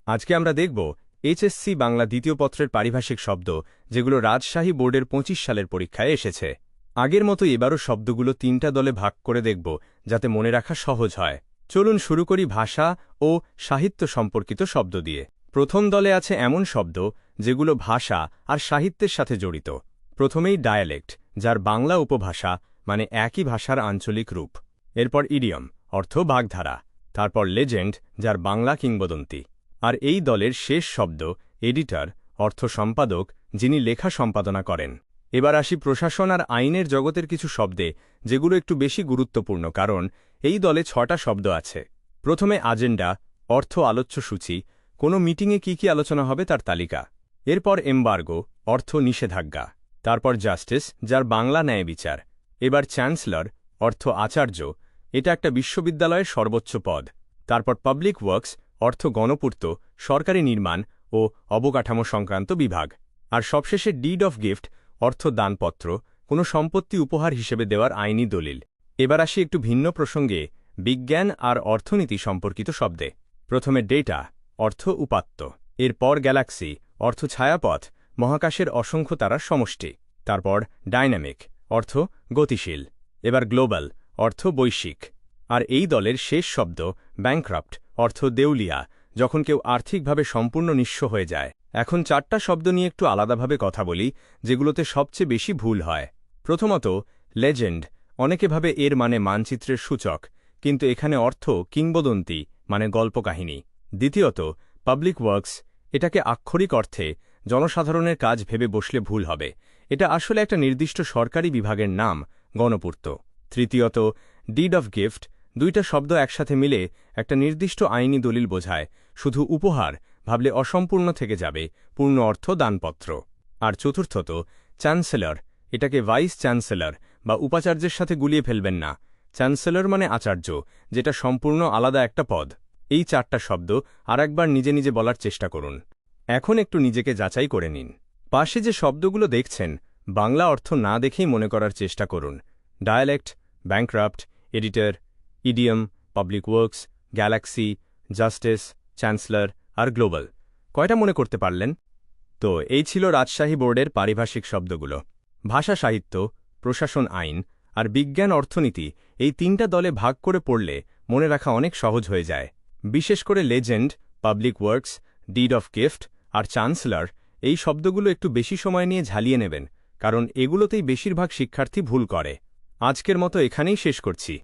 আজকে আমরা দেখব এইচএসসি বাংলা দ্বিতীয় পত্রের পারিভাষিক শব্দ যেগুলো রাজশাহী বোর্ডের ২৫ সালের পরীক্ষায় এসেছে। আগের মতো এবারও শব্দগুলো ৩টা দলে ভাগ করে দেখব যাতে মনে রাখা সহজ হয়। চলুন শুরু করি ভাষা ও সাহিত্য সম্পর্কিত শব্দ দিয়ে। প্রথম দলে আছে এমন শব্দ যেগুলো ভাষা আর সাহিত্যের সাথে জড়িত। প্রথমেই ডায়ালেক্ট, যার বাংলা উপভাষা মানে একই ভাষার আঞ্চলিক রূপ। এরপর ইডিয়ম, অর্থ বাগধারা। তারপর লেজেন্ড, যার বাংলা কিংবদন্তি। আর এই দলের শেষ শব্দ এডিটর, অর্থ সম্পাদক, যিনি লেখা সম্পাদনা করেন। এবার আসি প্রশাসন আর আইনের জগতের কিছু শব্দে যেগুলো একটু বেশি গুরুত্বপূর্ণ, কারণ এই দলে ৬টা শব্দ আছে। প্রথমে আজেন্ডা, অর্থ আলোচ্যসূচি, কোনো মিটিংয়ে কি আলোচনা হবে তার তালিকা। এরপর এমবার্গো, অর্থ নিষেধাজ্ঞা। তারপর জাস্টিস, যার বাংলা ন্যায় বিচার। এবার চ্যান্সেলর, অর্থ আচার্য, এটা একটা বিশ্ববিদ্যালয়ের সর্বোচ্চ পদ। তারপর পাবলিক ওয়ার্কস, অর্থ গণপূর্ত, সরকারি নির্মাণ ও অবকাঠামো সংক্রান্ত বিভাগ। আর সবশেষে ডিড অফ গিফট, অর্থ দানপত্র, কোনো সম্পত্তি উপহার হিসেবে দেওয়ার আইনি দলিল। এবার আসি একটু ভিন্ন প্রসঙ্গে, বিজ্ঞান আর অর্থনীতি সম্পর্কিত শব্দে। প্রথমে ডেটা, অর্থ উপাত্ত। এরপর গ্যালাক্সি, অর্থ ছায়াপথ, মহাকাশের অসংখ্য তারার সমষ্টি। তারপর ডাইনামিক, অর্থ গতিশীল। এবার গ্লোবাল, অর্থ বৈশ্বিক। আর এই দলের শেষ শব্দ ব্যাংক্রাপ্ট, অর্থ দেউলিয়া, যখন কেউ আর্থিকভাবে সম্পূর্ণ নিঃস্ব হয়ে যায়। এখন ৪টা শব্দ নিয়ে একটু আলাদাভাবে কথা বলি, যেগুলোতে সবচেয়ে বেশি ভুল হয়। প্রথমত লেজেন্ড, অনেকে ভাবে এর মানে মানচিত্রের সূচক, কিন্তু এখানে অর্থ কিংবদন্তি, মানে গল্পকাহিনী। দ্বিতীয়ত পাবলিক ওয়ার্কস, এটাকে আক্ষরিক অর্থে জনসাধারণের কাজ ভেবে বসলে ভুল হবে। এটা আসলে একটা নির্দিষ্ট সরকারি বিভাগের নাম, গণপূর্ত। তৃতীয়ত ডিড অফ গিফট, ২টা শব্দ একসাথে মিলে একটা নির্দিষ্ট আইনি দলিল বোঝায়। শুধু উপহার ভাবলে অসম্পূর্ণ থেকে যাবে, পূর্ণ অর্থ দানপত্র। আর চতুর্থত চ্যান্সেলর, এটাকে ভাইস চ্যান্সেলর বা উপাচার্যের সাথে গুলিয়ে ফেলবেন না। চ্যান্সেলর মানে আচার্য, যেটা সম্পূর্ণ আলাদা একটা পদ। এই ৪টা শব্দ আরেকবার নিজে নিজে বলার চেষ্টা করুন। এখন একটু নিজেকে যাচাই করে নিন। পাশে যে শব্দগুলো দেখছেন, বাংলা অর্থ না দেখেই মনে করার চেষ্টা করুন। Dialect, bankrupt, editor, idiom, public works, galaxy, justice, chancellor আর গ্লোবাল। কয়টা মনে করতে পারলেন? তো এই ছিল রাজশাহী বোর্ডের পারিভাষিক শব্দগুলো। ভাষা সাহিত্য, প্রশাসন আইন আর বিজ্ঞান অর্থনীতি এই ৩টা দলে ভাগ করে পড়লে মনে রাখা অনেক সহজ হয়ে যায়। বিশেষ করে legend, public works, deed of gift আর চ্যান্সেলর, এই শব্দগুলো একটু বেশি সময় নিয়ে ঝালিয়ে নেবেন, কারণ এগুলোতেই বেশিরভাগ শিক্ষার্থী ভুল করে। আজকের মতো এখানেই শেষ করছি।